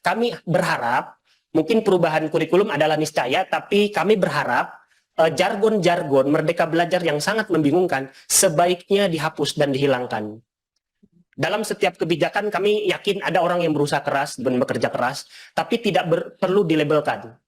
Kami berharap, mungkin perubahan kurikulum adalah niscaya, tapi kami berharap jargon-jargon Merdeka Belajar yang sangat membingungkan sebaiknya dihapus dan dihilangkan. Dalam setiap kebijakan kami yakin ada orang yang berusaha keras dan bekerja keras, tapi tidak perlu dilabelkan.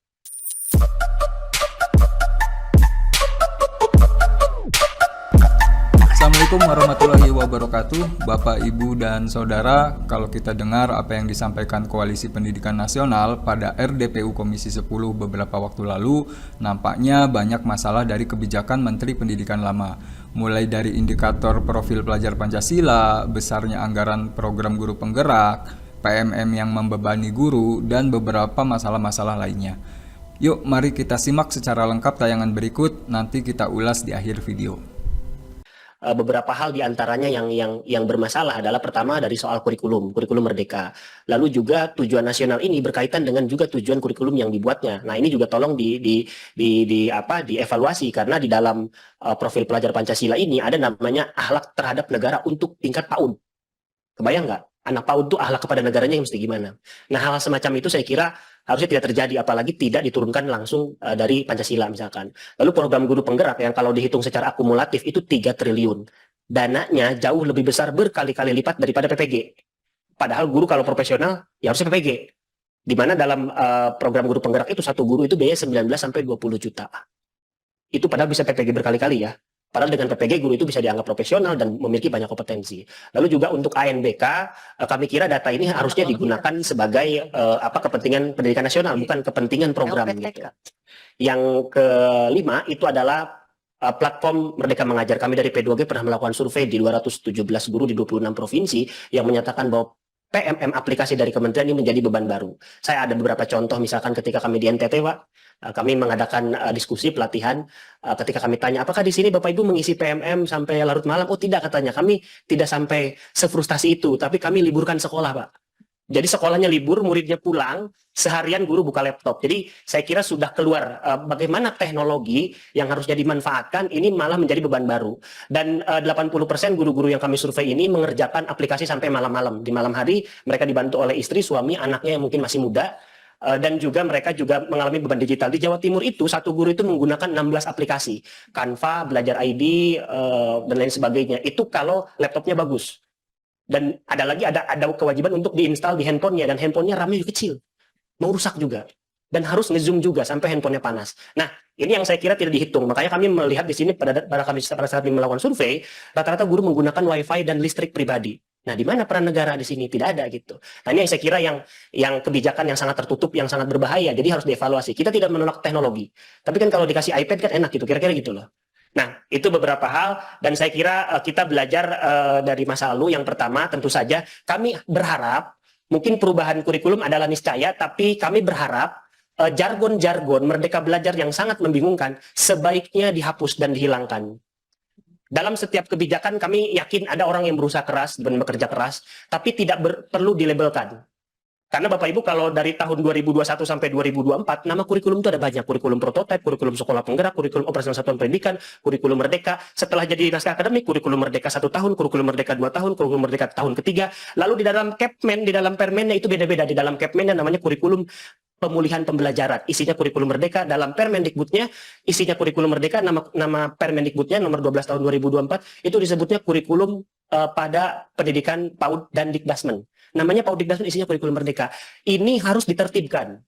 Assalamualaikum warahmatullahi wabarakatuh, Bapak, Ibu, dan Saudara. Kalau kita dengar apa yang disampaikan Koalisi Pendidikan Nasional pada RDPU Komisi 10 beberapa waktu lalu, nampaknya banyak masalah dari kebijakan Menteri Pendidikan lama. Mulai dari indikator profil pelajar Pancasila, besarnya anggaran program guru penggerak, PMM yang membebani guru, dan beberapa masalah-masalah lainnya. Yuk, mari kita simak secara lengkap tayangan berikut, nanti kita ulas di akhir video. Beberapa hal diantaranya yang bermasalah adalah pertama dari soal kurikulum Merdeka. Lalu juga tujuan nasional ini berkaitan dengan juga tujuan kurikulum yang dibuatnya. Nah, ini juga tolong dievaluasi karena di dalam profil pelajar Pancasila ini ada namanya akhlak terhadap negara untuk tingkat PAUD. Kebayang nggak? Anak PAUD itu akhlak kepada negaranya yang mesti gimana? Nah, hal semacam itu saya kira harusnya tidak terjadi, apalagi tidak diturunkan langsung dari Pancasila misalkan. Lalu program guru penggerak yang kalau dihitung secara akumulatif itu 3 triliun. Dananya jauh lebih besar berkali-kali lipat daripada PPG. Padahal guru kalau profesional ya harusnya PPG. Di mana dalam program guru penggerak itu satu guru itu biaya 19 sampai 20 juta. Itu padahal bisa PPG berkali-kali ya. Padahal dengan PPG guru itu bisa dianggap profesional dan memiliki banyak kompetensi. Lalu juga untuk ANBK, kami kira data ini harusnya digunakan sebagai kepentingan pendidikan nasional, bukan kepentingan program gitu. Yang kelima itu adalah platform Merdeka Mengajar. Kami dari P2G pernah melakukan survei di 217 guru di 26 provinsi yang menyatakan bahwa PMM aplikasi dari kementerian ini menjadi beban baru. Saya ada beberapa contoh, misalkan ketika kami di NTT, Pak, kami mengadakan diskusi pelatihan. Ketika kami tanya, apakah di sini Bapak Ibu mengisi PMM sampai larut malam? Oh tidak, katanya. Kami tidak sampai sefrustasi itu, tapi kami liburkan sekolah, Pak. Jadi sekolahnya libur, muridnya pulang, seharian guru buka laptop. Jadi saya kira sudah keluar bagaimana teknologi yang harusnya dimanfaatkan ini malah menjadi beban baru. Dan 80% guru-guru yang kami survei ini mengerjakan aplikasi sampai malam-malam. Di malam hari mereka dibantu oleh istri, suami, anaknya yang mungkin masih muda. Dan juga mereka juga mengalami beban digital. Di Jawa Timur itu satu guru itu menggunakan 16 aplikasi. Canva, Belajar ID, dan lain sebagainya. Itu kalau laptopnya bagus. Dan ada lagi ada kewajiban untuk diinstal di handphonenya, dan handphonenya RAM-nya kecil, mau rusak juga, dan harus nge-zoom juga sampai handphonenya panas. Nah, ini yang saya kira tidak dihitung. Makanya kami melihat di sini pada saat kami melakukan survei, rata-rata guru menggunakan wifi dan listrik pribadi. Nah, di mana peran negara di sini? Tidak ada gitu. Nah, ini yang saya kira yang kebijakan yang sangat tertutup, yang sangat berbahaya. Jadi harus dievaluasi. Kita tidak menolak teknologi, tapi kan kalau dikasih iPad kan enak gitu, kira-kira gitu loh. Nah, itu beberapa hal, dan saya kira kita belajar dari masa lalu. Yang pertama, tentu saja kami berharap, mungkin perubahan kurikulum adalah niscaya, tapi kami berharap jargon-jargon Merdeka Belajar yang sangat membingungkan sebaiknya dihapus dan dihilangkan. Dalam setiap kebijakan kami yakin ada orang yang berusaha keras dan bekerja keras, tapi tidak perlu dilabelkan. Karena Bapak Ibu kalau dari tahun 2021 sampai 2024, nama kurikulum itu ada banyak. Kurikulum prototipe, kurikulum sekolah penggerak, kurikulum operasional satuan pendidikan, kurikulum merdeka. Setelah jadi naskah akademik, kurikulum merdeka 1 tahun, kurikulum merdeka 2 tahun, kurikulum merdeka tahun ketiga. Lalu di dalam Kepmen, di dalam Permennya itu beda-beda. Di dalam Kepmennya namanya kurikulum pemulihan pembelajaran. Isinya kurikulum merdeka. Dalam Permendikbudnya, isinya kurikulum merdeka. Nama Permendikbudnya nomor 12 tahun 2024, itu disebutnya kurikulum pada pendidikan PAUD dan Dikdasmen. Namanya PAUD Dikdasmen, isinya kurikulum merdeka. Ini harus ditertibkan.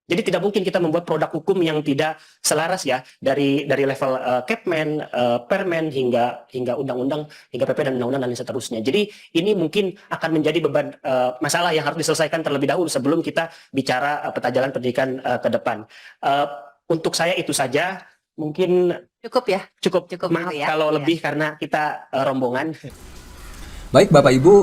Jadi tidak mungkin kita membuat produk hukum yang tidak selaras ya, dari level Kepmen, Permen hingga undang-undang, hingga PP dan undang-undang dan seterusnya. Jadi ini mungkin akan menjadi beban masalah yang harus diselesaikan terlebih dahulu sebelum kita bicara peta jalan pendidikan ke depan. Untuk saya itu saja. Mungkin cukup ya. Cukup maaf ya, kalau lebih karena kita rombongan. Baik Bapak Ibu,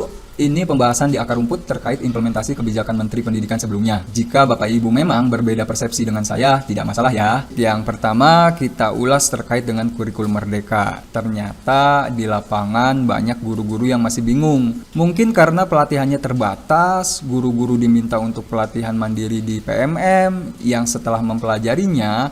ini pembahasan di Akar Rumput terkait implementasi kebijakan Menteri Pendidikan sebelumnya. Jika Bapak Ibu memang berbeda persepsi dengan saya, tidak masalah ya. Yang pertama, kita ulas terkait dengan kurikulum merdeka. Ternyata di lapangan banyak guru-guru yang masih bingung. Mungkin karena pelatihannya terbatas, guru-guru diminta untuk pelatihan mandiri di PMM, yang setelah mempelajarinya,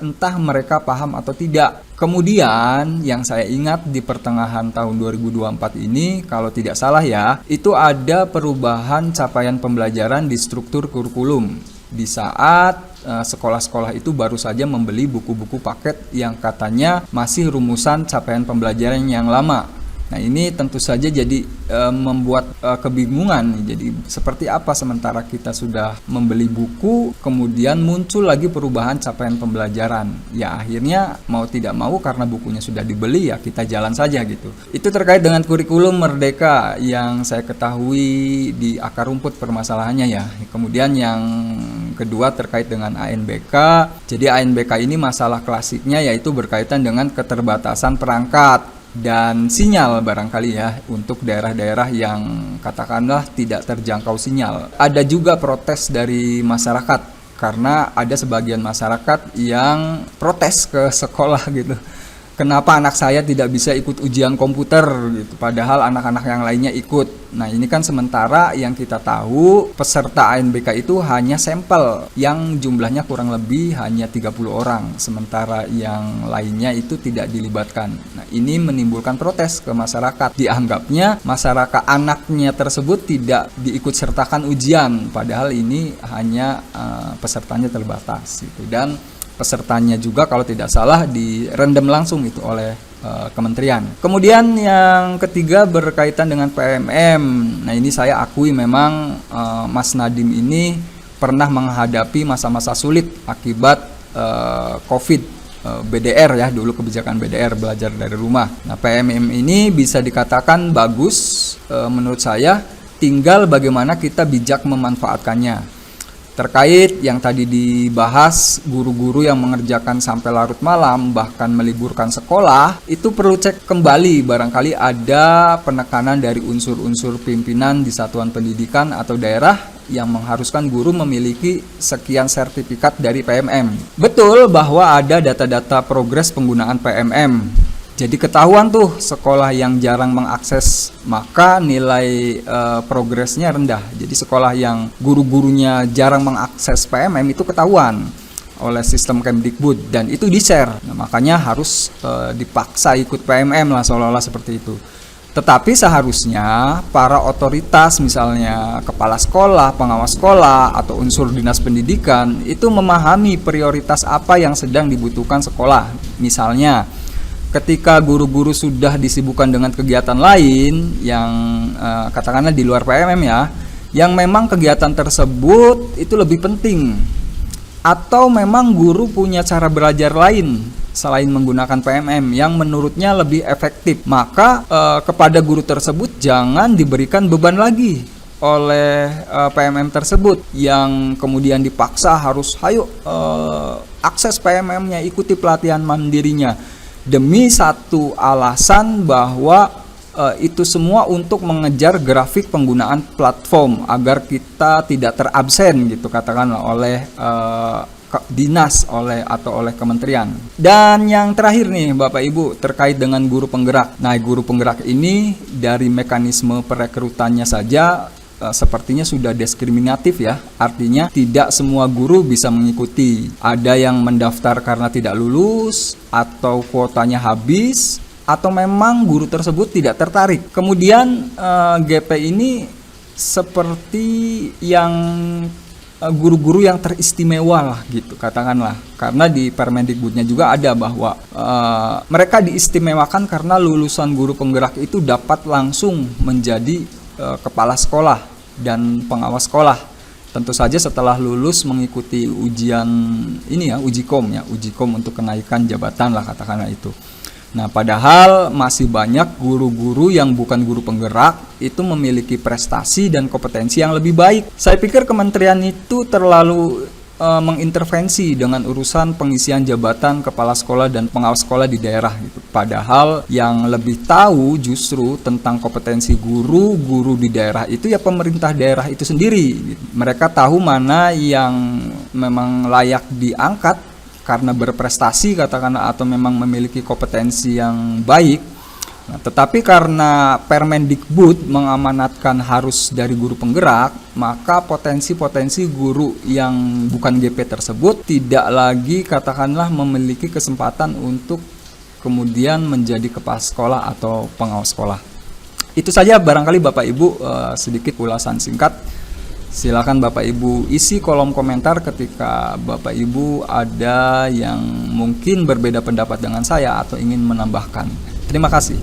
entah mereka paham atau tidak. Kemudian yang saya ingat di pertengahan tahun 2024 ini, kalau tidak salah ya, itu ada perubahan capaian pembelajaran di struktur kurikulum. Di saat sekolah-sekolah itu baru saja membeli buku-buku paket yang katanya masih rumusan capaian pembelajaran yang lama. Nah, ini tentu saja jadi membuat kebingungan. Jadi seperti apa sementara kita sudah membeli buku, kemudian muncul lagi perubahan capaian pembelajaran. Ya akhirnya mau tidak mau karena bukunya sudah dibeli, ya kita jalan saja gitu. Itu terkait dengan kurikulum Merdeka yang saya ketahui di akar rumput permasalahannya ya. Kemudian yang kedua terkait dengan ANBK. Jadi ANBK ini masalah klasiknya yaitu berkaitan dengan keterbatasan perangkat dan sinyal barangkali ya untuk daerah-daerah yang katakanlah tidak terjangkau sinyal. Ada juga protes dari masyarakat karena ada sebagian masyarakat yang protes ke sekolah gitu. Kenapa anak saya tidak bisa ikut ujian komputer gitu, padahal anak-anak yang lainnya ikut. Nah, ini kan sementara yang kita tahu peserta ANBK itu hanya sampel yang jumlahnya kurang lebih hanya 30 orang, sementara yang lainnya itu tidak dilibatkan. Nah, ini menimbulkan protes ke masyarakat. Dianggapnya masyarakat anaknya tersebut tidak diikut sertakan ujian, padahal ini hanya pesertanya terbatas gitu. Dan pesertanya juga kalau tidak salah direndam langsung itu oleh kementerian. Kemudian yang ketiga berkaitan dengan PMM. Nah, ini saya akui memang Mas Nadiem ini pernah menghadapi masa-masa sulit akibat COVID, BDR ya, dulu kebijakan BDR, belajar dari rumah. Nah, PMM ini bisa dikatakan bagus menurut saya, tinggal bagaimana kita bijak memanfaatkannya. Terkait yang tadi dibahas, guru-guru yang mengerjakan sampai larut malam bahkan meliburkan sekolah, itu perlu cek kembali, barangkali ada penekanan dari unsur-unsur pimpinan di satuan pendidikan atau daerah yang mengharuskan guru memiliki sekian sertifikat dari PMM. Betul bahwa ada data-data progres penggunaan PMM. Jadi ketahuan tuh sekolah yang jarang mengakses, maka nilai progresnya rendah. Jadi sekolah yang guru-gurunya jarang mengakses PMM itu ketahuan oleh sistem Kemdikbud dan itu di-share. Nah, makanya harus dipaksa ikut PMM lah, seolah-olah seperti itu. Tetapi seharusnya para otoritas, misalnya kepala sekolah, pengawas sekolah, atau unsur dinas pendidikan itu memahami prioritas apa yang sedang dibutuhkan sekolah. Misalnya ketika guru-guru sudah disibukkan dengan kegiatan lain yang katakanlah di luar PMM ya, yang memang kegiatan tersebut itu lebih penting, atau memang guru punya cara belajar lain selain menggunakan PMM yang menurutnya lebih efektif, maka kepada guru tersebut jangan diberikan beban lagi oleh PMM tersebut yang kemudian dipaksa harus akses PMM-nya, ikuti pelatihan mandirinya demi satu alasan bahwa itu semua untuk mengejar grafik penggunaan platform agar kita tidak terabsen gitu katakanlah oleh dinas atau oleh kementerian. Dan yang terakhir nih Bapak Ibu terkait dengan guru penggerak. Nah, guru penggerak ini dari mekanisme perekrutannya saja sepertinya sudah diskriminatif ya, artinya tidak semua guru bisa mengikuti. Ada yang mendaftar karena tidak lulus, atau kuotanya habis, atau memang guru tersebut tidak tertarik. Kemudian GP ini seperti yang guru-guru yang teristimewa lah gitu katakanlah, karena di Permendikbudnya juga ada bahwa mereka diistimewakan karena lulusan guru penggerak itu dapat langsung menjadi kepala sekolah dan pengawas sekolah. Tentu saja setelah lulus mengikuti ujian ini ya, uji kom untuk kenaikan jabatan lah katakanlah itu. Nah, padahal masih banyak guru-guru yang bukan guru penggerak itu memiliki prestasi dan kompetensi yang lebih baik. Saya pikir kementerian itu terlalu mengintervensi dengan urusan pengisian jabatan kepala sekolah dan pengawas sekolah di daerah gitu. Padahal yang lebih tahu justru tentang kompetensi guru di daerah itu ya pemerintah daerah itu sendiri gitu. Mereka tahu mana yang memang layak diangkat karena berprestasi katakanlah atau memang memiliki kompetensi yang baik. Nah, tetapi karena Permendikbud mengamanatkan harus dari guru penggerak, maka potensi-potensi guru yang bukan GP tersebut tidak lagi katakanlah memiliki kesempatan untuk kemudian menjadi kepala sekolah atau pengawas sekolah. Itu saja barangkali Bapak Ibu sedikit ulasan singkat. Silakan Bapak Ibu isi kolom komentar ketika Bapak Ibu ada yang mungkin berbeda pendapat dengan saya atau ingin menambahkan. Terima kasih.